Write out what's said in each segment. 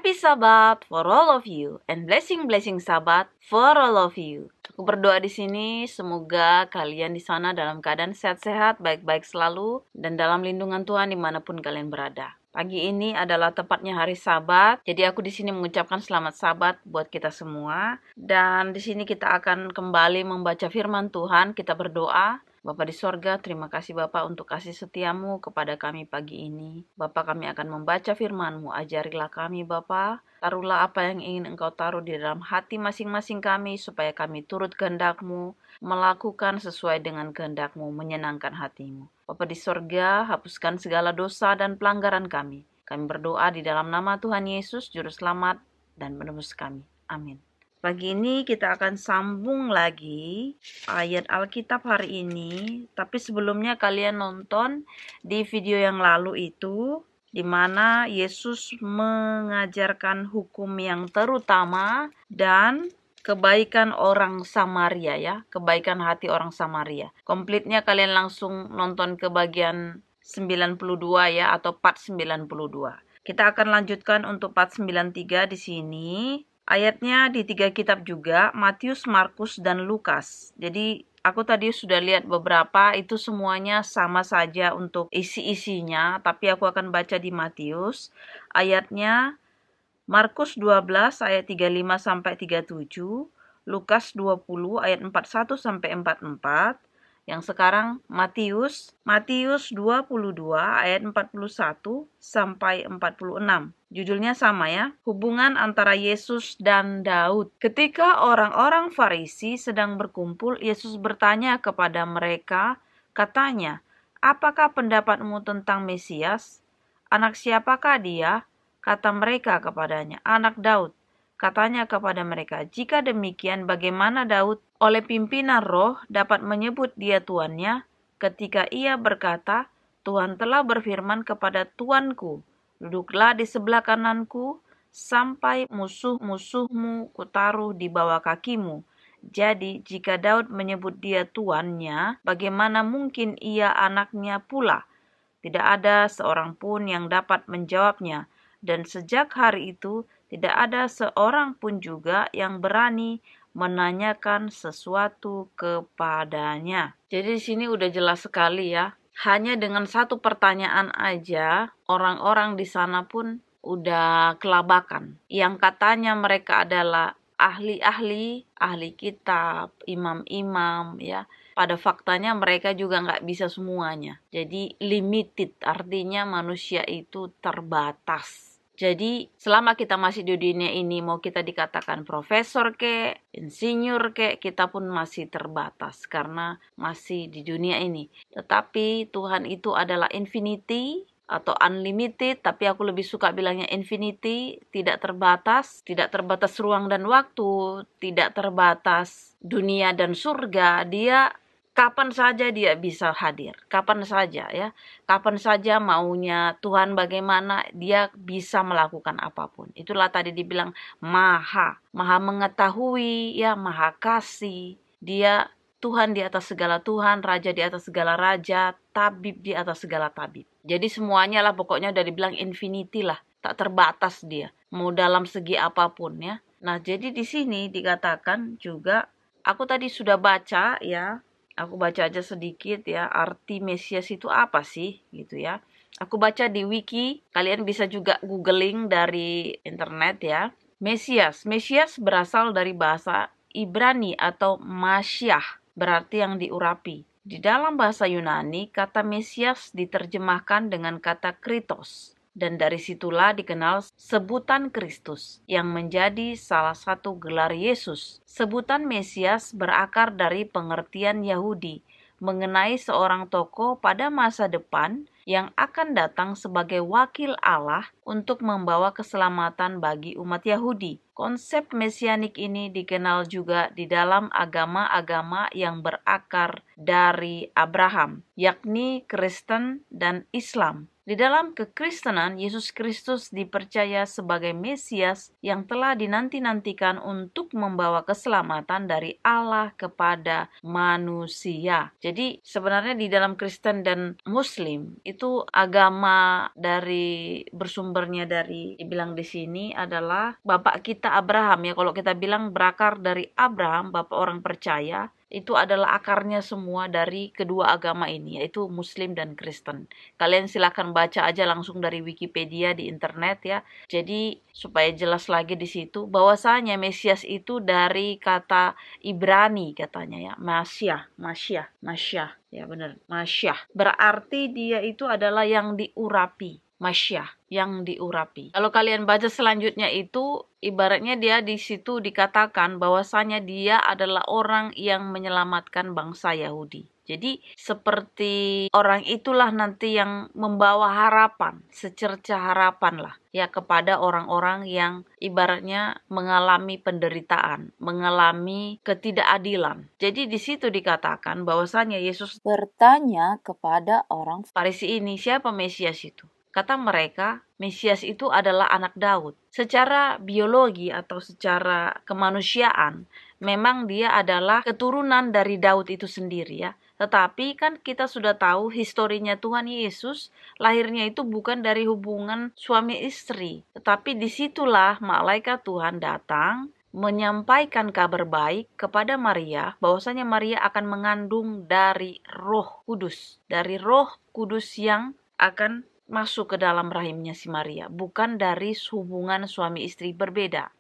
Happy Sabbath for all of you and blessing Sabbath for all of you. Aku berdoa di sini semoga kalian di sana dalam keadaan sehat-sehat, baik-baik selalu dan dalam lindungan Tuhan dimanapun kalian berada. Pagi ini adalah tepatnya hari Sabat, jadi aku di sini mengucapkan selamat Sabat buat kita semua. Dan di sini kita akan kembali membaca firman Tuhan. Kita berdoa. Bapa di sorga, terima kasih Bapak untuk kasih setiamu kepada kami pagi ini. Bapak, kami akan membaca firman-Mu, ajarilah kami Bapak. Taruhlah apa yang ingin Engkau taruh di dalam hati masing-masing kami, supaya kami turut kehendak-Mu, melakukan sesuai dengan kehendak-Mu, menyenangkan hati-Mu. Bapa di sorga, hapuskan segala dosa dan pelanggaran kami. Kami berdoa di dalam nama Tuhan Yesus, Juru Selamat dan Penebus kami. Amin. Pagi ini kita akan sambung lagi ayat Alkitab hari ini. Tapi sebelumnya kalian nonton di video yang lalu itu, di mana Yesus mengajarkan hukum yang terutama dan kebaikan orang Samaria ya. Kebaikan hati orang Samaria. Komplitnya kalian langsung nonton ke bagian 92 ya, atau part 92. Kita akan lanjutkan untuk part 93 di sini. Ayatnya di 3 kitab juga, Matius, Markus, dan Lukas. Jadi aku tadi sudah lihat beberapa, itu semuanya sama saja untuk isi-isinya. Tapi aku akan baca di Matius. Ayatnya Markus 12 ayat 35-37, Lukas 20 ayat 41-44. Yang sekarang Matius 22 ayat 41-46. Judulnya sama ya, hubungan antara Yesus dan Daud. Ketika orang-orang Farisi sedang berkumpul, Yesus bertanya kepada mereka, katanya, "Apakah pendapatmu tentang Mesias? Anak siapakah dia?" Kata mereka kepadanya, "Anak Daud." Katanya kepada mereka, "Jika demikian, bagaimana Daud oleh pimpinan roh dapat menyebut dia tuannya ketika ia berkata, Tuhan telah berfirman kepada Tuanku, duduklah di sebelah kananku sampai musuh-musuhmu kutaruh di bawah kakimu." Jadi, jika Daud menyebut dia tuannya, bagaimana mungkin ia anaknya pula? Tidak ada seorang pun yang dapat menjawabnya. Dan sejak hari itu, tidak ada seorang pun juga yang berani menanyakan sesuatu kepadanya. Jadi di sini udah jelas sekali ya. Hanya dengan satu pertanyaan aja, orang-orang di sana pun udah kelabakan. Yang katanya mereka adalah ahli-ahli, ahli kitab, imam-imam ya. Pada faktanya mereka juga nggak bisa semuanya. Jadi limited, artinya manusia itu terbatas. Jadi selama kita masih di dunia ini, mau kita dikatakan profesor kek, insinyur kek, kita pun masih terbatas karena masih di dunia ini. Tetapi Tuhan itu adalah infinity atau unlimited, tapi aku lebih suka bilangnya infinity, tidak terbatas ruang dan waktu, tidak terbatas dunia dan surga. Dia kapan saja dia bisa hadir, kapan saja ya, kapan saja maunya Tuhan bagaimana, dia bisa melakukan apapun. Itulah tadi dibilang maha mengetahui ya, maha kasih. Dia Tuhan di atas segala Tuhan, Raja di atas segala Raja, Tabib di atas segala Tabib. Jadi semuanya lah pokoknya udah dibilang infinity lah, tak terbatas dia, mau dalam segi apapun ya. Nah jadi di sini dikatakan juga, aku tadi sudah baca ya, aku baca aja sedikit ya, arti Mesias itu apa sih gitu ya. Aku baca di wiki, kalian bisa juga googling dari internet ya. Mesias berasal dari bahasa Ibrani atau Mashiach, berarti yang diurapi. Di dalam bahasa Yunani, kata Mesias diterjemahkan dengan kata Kritos. Dan dari situlah dikenal sebutan Kristus yang menjadi salah satu gelar Yesus. Sebutan Mesias berakar dari pengertian Yahudi mengenai seorang tokoh pada masa depan yang akan datang sebagai wakil Allah untuk membawa keselamatan bagi umat Yahudi. Konsep mesianik ini dikenal juga di dalam agama-agama yang berakar dari Abraham, yakni Kristen dan Islam. Di dalam kekristenan, Yesus Kristus dipercaya sebagai Mesias yang telah dinanti-nantikan untuk membawa keselamatan dari Allah kepada manusia. Jadi sebenarnya di dalam Kristen dan Muslim itu agama dari bersumbernya dari dibilang di sini adalah bapak kita Abraham ya. Kalau kita bilang berakar dari Abraham, bapak orang percaya, itu adalah akarnya semua dari kedua agama ini, yaitu Muslim dan Kristen. Kalian silakan baca aja langsung dari Wikipedia di internet ya. Jadi supaya jelas lagi di situ bahwasanya Mesias itu dari kata Ibrani katanya ya, Masyah. Ya benar, Masyah. Berarti dia itu adalah yang diurapi. Masyah, yang diurapi. Kalau kalian baca selanjutnya itu, ibaratnya dia di situ dikatakan bahwasanya dia adalah orang yang menyelamatkan bangsa Yahudi. Jadi seperti orang itulah nanti yang membawa harapan, secerca harapan lah ya kepada orang-orang yang ibaratnya mengalami penderitaan, mengalami ketidakadilan. Jadi di situ dikatakan bahwasanya Yesus bertanya kepada orang Farisi ini, siapa Mesias itu? Kata mereka, Mesias itu adalah anak Daud. Secara biologi atau secara kemanusiaan, memang dia adalah keturunan dari Daud itu sendiri ya. Tetapi kan kita sudah tahu historinya Tuhan Yesus, lahirnya itu bukan dari hubungan suami istri. Tetapi disitulah malaikat Tuhan datang menyampaikan kabar baik kepada Maria, bahwasanya Maria akan mengandung dari Roh Kudus. Dari Roh Kudus yang akan masuk ke dalam rahimnya si Maria, bukan dari hubungan suami istri berbeda.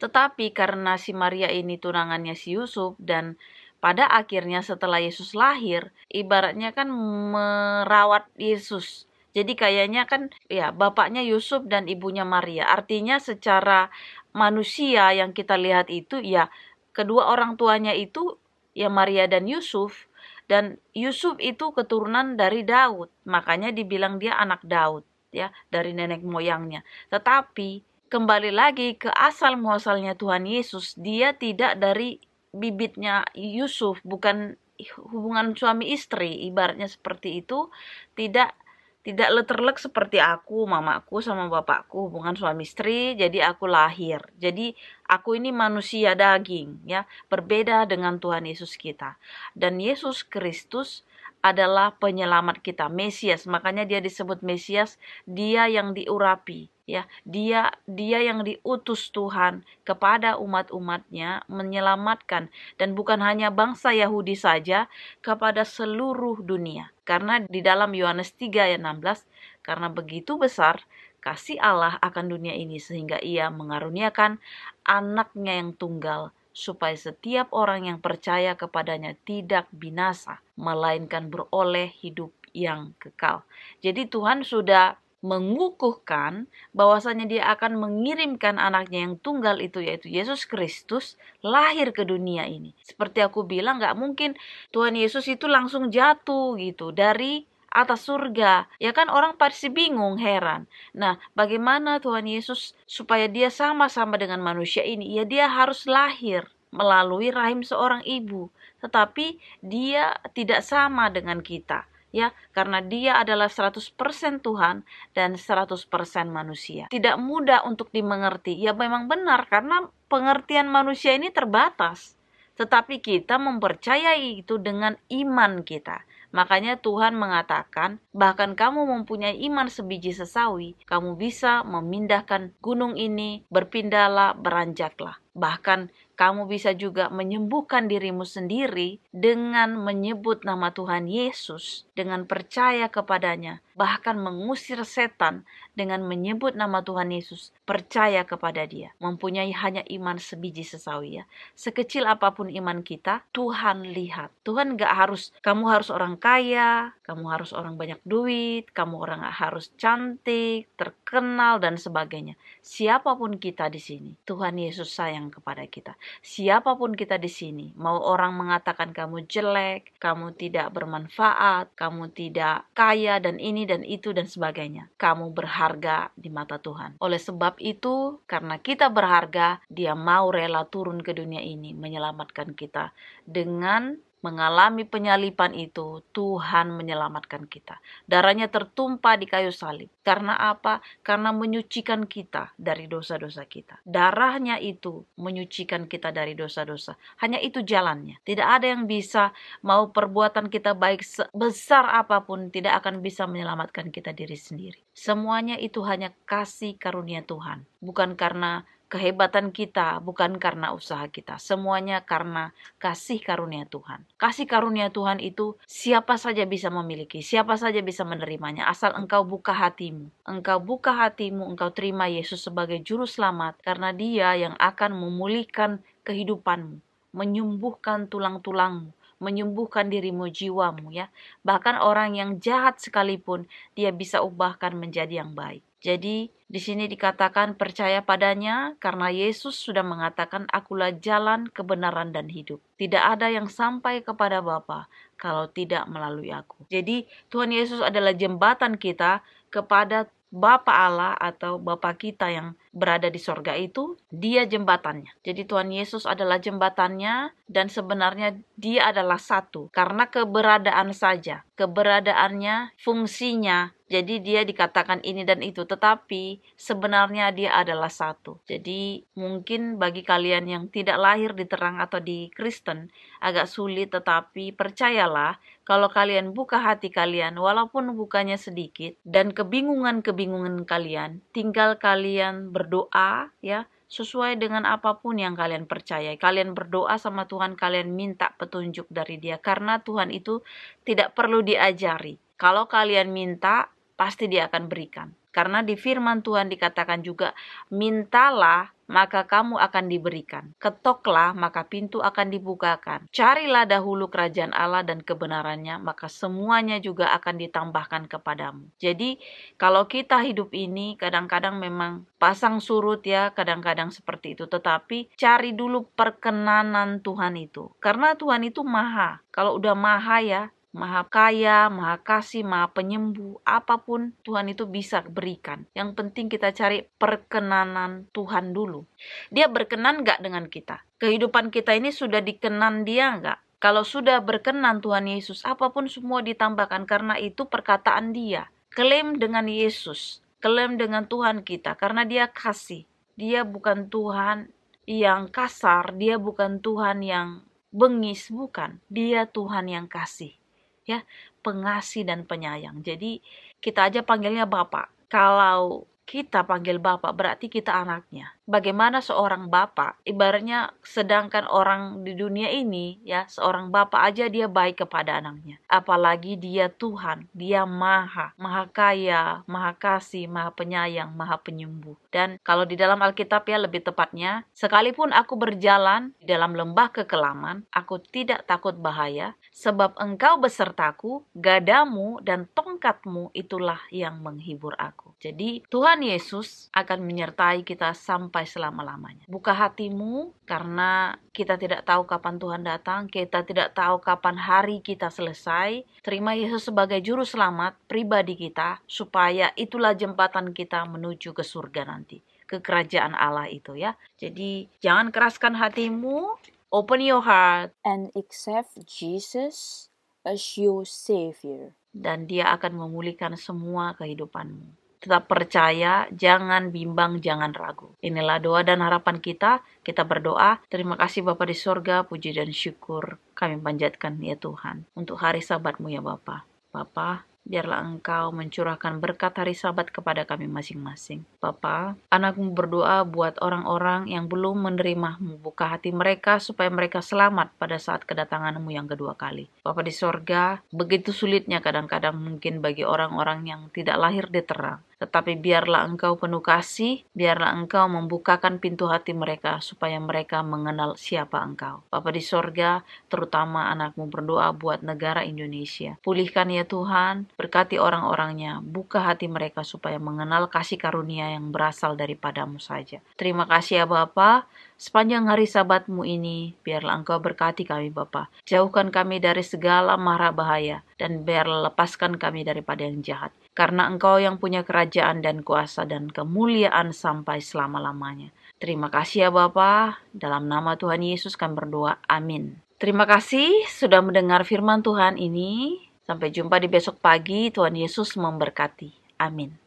Tetapi karena si Maria ini tunangannya si Yusuf dan pada akhirnya setelah Yesus lahir, ibaratnya kan merawat Yesus. Jadi kayaknya kan ya bapaknya Yusuf dan ibunya Maria. Artinya secara manusia yang kita lihat itu ya kedua orang tuanya itu ya Maria dan Yusuf. Dan Yusuf itu keturunan dari Daud, makanya dibilang dia anak Daud, ya, dari nenek moyangnya. Tetapi kembali lagi ke asal muasalnya Tuhan Yesus, dia tidak dari bibitnya Yusuf, bukan hubungan suami istri, ibaratnya seperti itu, tidak terlek seperti aku, mamaku sama bapakku hubungan suami istri, jadi aku lahir. Jadi aku ini manusia daging ya, berbeda dengan Tuhan Yesus kita. Dan Yesus Kristus adalah penyelamat kita, Mesias. Makanya dia disebut Mesias, dia yang diurapi ya. Dia yang diutus Tuhan kepada umat-umatnya menyelamatkan, dan bukan hanya bangsa Yahudi saja, kepada seluruh dunia. Karena di dalam Yohanes 3 ayat 16, karena begitu besar kasih Allah akan dunia ini sehingga ia mengaruniakan anaknya yang tunggal, supaya setiap orang yang percaya kepadanya tidak binasa, melainkan beroleh hidup yang kekal. Jadi Tuhan sudah mengukuhkan bahwasanya dia akan mengirimkan anaknya yang tunggal itu, yaitu Yesus Kristus, lahir ke dunia ini. Seperti aku bilang, gak mungkin Tuhan Yesus itu langsung jatuh gitu dari atas surga. Ya kan orang pasti bingung, heran. Nah, bagaimana Tuhan Yesus supaya dia sama-sama dengan manusia ini? Ya dia harus lahir melalui rahim seorang ibu. Tetapi dia tidak sama dengan kita. Ya, karena dia adalah 100% Tuhan dan 100% manusia. Tidak mudah untuk dimengerti. Ya memang benar, karena pengertian manusia ini terbatas. Tetapi kita mempercayai itu dengan iman kita. Makanya Tuhan mengatakan, bahkan kamu mempunyai iman sebiji sesawi, kamu bisa memindahkan gunung ini, berpindahlah, beranjaklah. Bahkan kamu bisa juga menyembuhkan dirimu sendiri dengan menyebut nama Tuhan Yesus, dengan percaya kepadanya, bahkan mengusir setan dengan menyebut nama Tuhan Yesus, percaya kepada dia, mempunyai hanya iman sebiji sesawi ya. Sekecil apapun iman kita, Tuhan lihat. Tuhan kamu harus orang kaya, kamu harus orang banyak duit, kamu orang harus cantik, terkenal dan sebagainya. Siapapun kita di sini, Tuhan Yesus sayang kepada kita. Siapapun kita di sini, mau orang mengatakan kamu jelek, kamu tidak bermanfaat, kamu tidak kaya dan ini dan itu dan sebagainya, kamu berharga di mata Tuhan. Oleh sebab itu, karena kita berharga, dia mau rela turun ke dunia ini menyelamatkan kita dengan mengalami penyalipan itu, Tuhan menyelamatkan kita. Darahnya tertumpah di kayu salib. Karena apa? Karena menyucikan kita dari dosa-dosa kita. Darahnya itu menyucikan kita dari dosa-dosa. Hanya itu jalannya. Tidak ada yang bisa, mau perbuatan kita baik sebesar apapun, tidak akan bisa menyelamatkan kita diri sendiri. Semuanya itu hanya kasih karunia Tuhan. Bukan karena kehebatan kita, bukan karena usaha kita. Semuanya karena kasih karunia Tuhan. Kasih karunia Tuhan itu siapa saja bisa memiliki, siapa saja bisa menerimanya, asal engkau buka hatimu. Engkau buka hatimu, engkau terima Yesus sebagai juru selamat, karena Dia yang akan memulihkan kehidupanmu, menyembuhkan tulang-tulangmu, menyembuhkan dirimu, jiwamu, ya. Bahkan orang yang jahat sekalipun, Dia bisa ubahkan menjadi yang baik. Jadi di sini dikatakan percaya padanya karena Yesus sudah mengatakan, akulah jalan, kebenaran, dan hidup. Tidak ada yang sampai kepada Bapa kalau tidak melalui aku. Jadi Tuhan Yesus adalah jembatan kita kepada Bapa Allah atau Bapa kita yang berada di sorga itu. Dia jembatannya. Jadi Tuhan Yesus adalah jembatannya, dan sebenarnya Dia adalah satu. Karena keberadaan saja, keberadaannya, fungsinya, jadi Dia dikatakan ini dan itu, tetapi sebenarnya Dia adalah satu. Jadi mungkin bagi kalian yang tidak lahir di terang atau di Kristen agak sulit, tetapi percayalah, kalau kalian buka hati kalian, walaupun bukanya sedikit, dan kebingungan kalian, tinggal kalian berdoa, ya, sesuai dengan apapun yang kalian percaya. Kalian berdoa sama Tuhan, kalian minta petunjuk dari Dia, karena Tuhan itu tidak perlu diajari. Kalau kalian minta, pasti Dia akan berikan. Karena di firman Tuhan dikatakan juga, mintalah maka kamu akan diberikan. Ketoklah maka pintu akan dibukakan. Carilah dahulu kerajaan Allah dan kebenarannya, maka semuanya juga akan ditambahkan kepadamu. Jadi kalau kita hidup ini kadang-kadang memang pasang surut, ya, kadang-kadang seperti itu. Tetapi cari dulu perkenanan Tuhan itu. Karena Tuhan itu maha. Kalau udah maha, ya, Maha kaya, maha kasih, maha penyembuh, apapun Tuhan itu bisa berikan. Yang penting kita cari perkenanan Tuhan dulu. Dia berkenan gak dengan kita? Kehidupan kita ini sudah dikenan Dia gak? Kalau sudah berkenan Tuhan Yesus, apapun semua ditambahkan, karena itu perkataan Dia. Klaim dengan Yesus, klaim dengan Tuhan kita, karena Dia kasih. Dia bukan Tuhan yang kasar, Dia bukan Tuhan yang bengis, bukan. Dia Tuhan yang kasih, ya, pengasih dan penyayang. Jadi kita aja panggilnya Bapak. Kalau kita panggil Bapak, berarti kita anaknya. Bagaimana seorang Bapak? Ibaratnya sedangkan orang di dunia ini, ya, seorang Bapak aja dia baik kepada anaknya. Apalagi Dia Tuhan, Dia maha kaya, maha kasih, maha penyayang, maha penyembuh. Dan kalau di dalam Alkitab, ya, lebih tepatnya, sekalipun aku berjalan di dalam lembah kekelaman, aku tidak takut bahaya, sebab Engkau besertaku, gadamu dan tongkatmu itulah yang menghibur aku. Jadi Tuhan Yesus akan menyertai kita sampai selama-lamanya. Buka hatimu, karena kita tidak tahu kapan Tuhan datang, kita tidak tahu kapan hari kita selesai. Terima Yesus sebagai juru selamat pribadi kita, supaya itulah jembatan kita menuju ke surga nanti, ke kerajaan Allah itu, ya. Jadi jangan keraskan hatimu, open your heart and accept Jesus as your Savior. Dan Dia akan memulihkan semua kehidupanmu. Tetap percaya, jangan bimbang, jangan ragu. Inilah doa dan harapan kita. Kita berdoa. Terima kasih Bapa di sorga, puji dan syukur kami panjatkan, ya Tuhan, untuk hari Sabat-Mu, ya Bapa. Bapa, biarlah Engkau mencurahkan berkat hari Sabat kepada kami masing-masing. Bapa, anak-Mu berdoa buat orang-orang yang belum menerima-Mu. Buka hati mereka supaya mereka selamat pada saat kedatangan-Mu yang kedua kali. Bapa di sorga, begitu sulitnya kadang-kadang mungkin bagi orang-orang yang tidak lahir di terang. Tetapi biarlah Engkau penuh kasih, biarlah Engkau membukakan pintu hati mereka supaya mereka mengenal siapa Engkau. Bapa di sorga, terutama anak-Mu berdoa buat negara Indonesia. Pulihkan, ya Tuhan, berkati orang-orangnya, buka hati mereka supaya mengenal kasih karunia yang berasal daripada-Mu saja. Terima kasih, ya Bapa. Sepanjang hari Sabat-Mu ini, biarlah Engkau berkati kami, Bapa. Jauhkan kami dari segala mara bahaya, dan biarlah lepaskan kami daripada yang jahat. Karena Engkau yang punya kerajaan dan kuasa dan kemuliaan sampai selama-lamanya. Terima kasih, ya Bapa. Dalam nama Tuhan Yesus kami berdoa. Amin. Terima kasih sudah mendengar firman Tuhan ini. Sampai jumpa di besok pagi. Tuhan Yesus memberkati. Amin.